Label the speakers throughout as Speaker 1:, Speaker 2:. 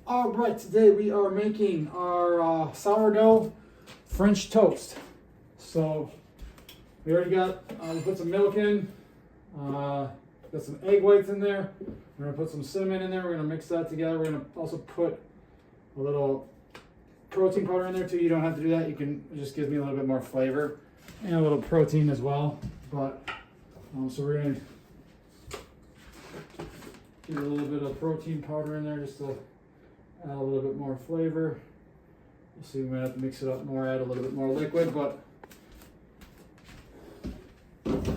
Speaker 1: All right, today we are making our sourdough French toast. So we already got, we put some milk in, got some egg whites in there. We're gonna put some cinnamon in there. We're gonna mix that together. We're gonna also put a little protein powder in there too. You don't have to do that. You can, it just gives me a little bit more flavor and a little protein as well. But so we're gonna get a little bit of protein powder in there just to add a little bit more flavor. We'll see, we might have to mix it up more, add a little bit more liquid, but let's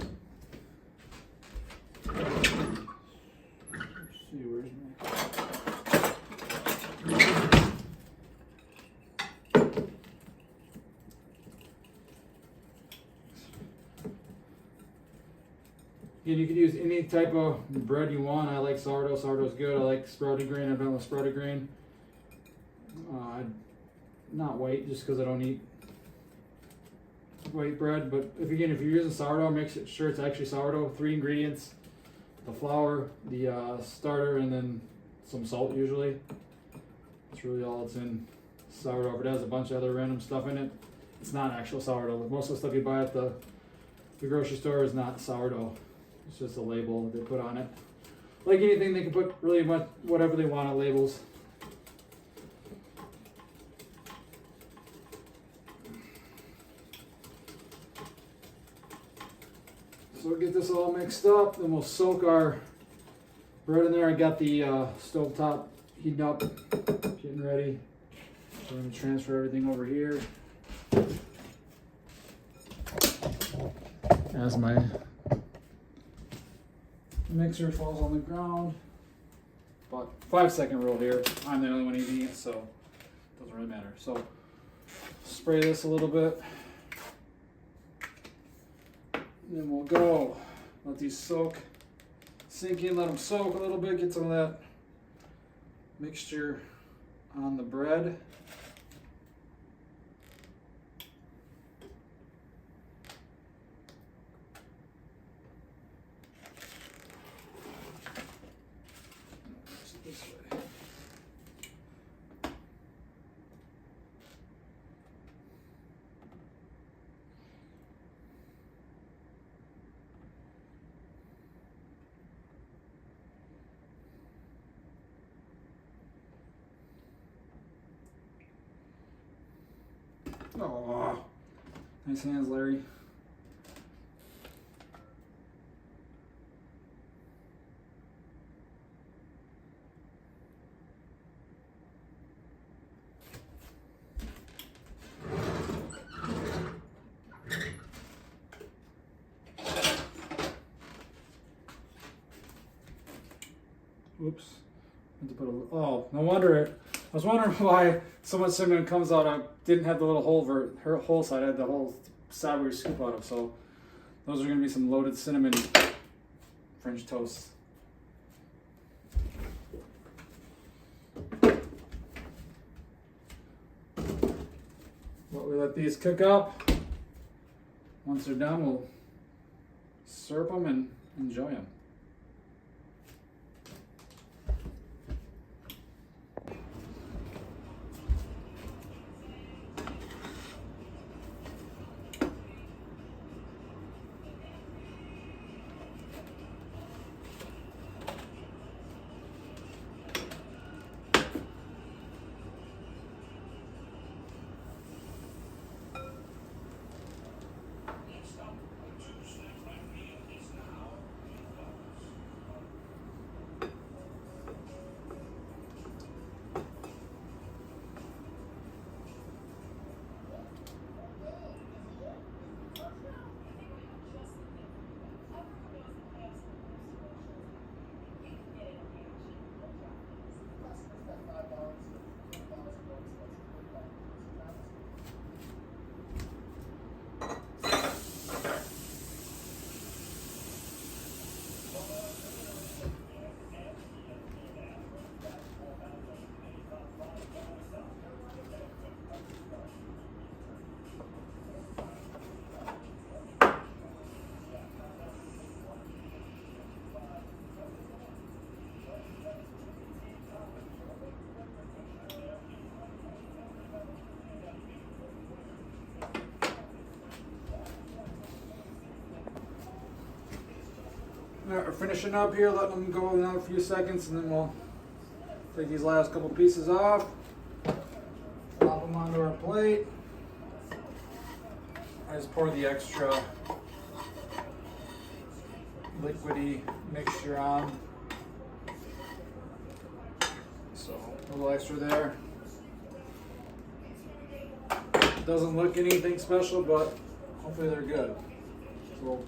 Speaker 1: see, where's my... Again, you could use any type of bread you want. I like sourdough. Sourdough's good. I like sprouted grain. I've done with sprouted grain. Not white, just because I don't eat white bread. But if you're using sourdough, make sure it's actually sourdough. 3 ingredients: the flour, the starter, and then some salt. Usually, that's really all it's in sourdough. If it has a bunch of other random stuff in it, it's not actual sourdough. Most of the stuff you buy at the grocery store is not sourdough. It's just a label that they put on it. Like anything, they can put really much whatever they want on labels. So we'll get this all mixed up, then we'll soak our bread in there. I got the stove top heating up, getting ready. So I'm going to transfer everything over here. As my mixer falls on the ground. But 5-second rule here. I'm the only one eating it, so it doesn't really matter. So spray this a little bit. And then we'll go. Let these sink in, let them soak a little bit, get some of that mixture on the bread. This way. Oh, nice hands, Larry. Oops. Had to put a, oh, no wonder it. I was wondering why so much cinnamon comes out. I didn't have the little hole side. I had the whole side where you scoop out of. So those are going to be some loaded cinnamon French toast. But we let these cook up. Once they're done, we'll serve them and enjoy them. finishing up here, letting them go another few seconds, and then we'll take these last couple pieces off, plop them onto our plate. I just pour the extra liquidy mixture on. So a little extra there. Doesn't look anything special, but hopefully they're good. So we'll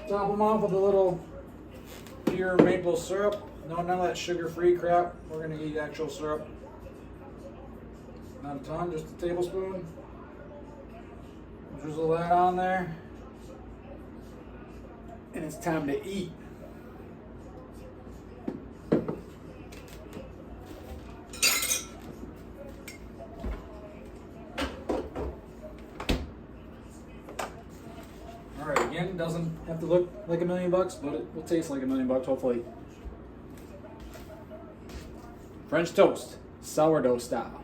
Speaker 1: top them off with a little pure maple syrup. No, none of that sugar-free crap. We're gonna eat actual syrup. Not a ton, just a tablespoon. Drizzle that on there. And it's time to eat. Alright, again, doesn't have to look like $1 million, but it will taste like $1 million, hopefully. French toast, sourdough style.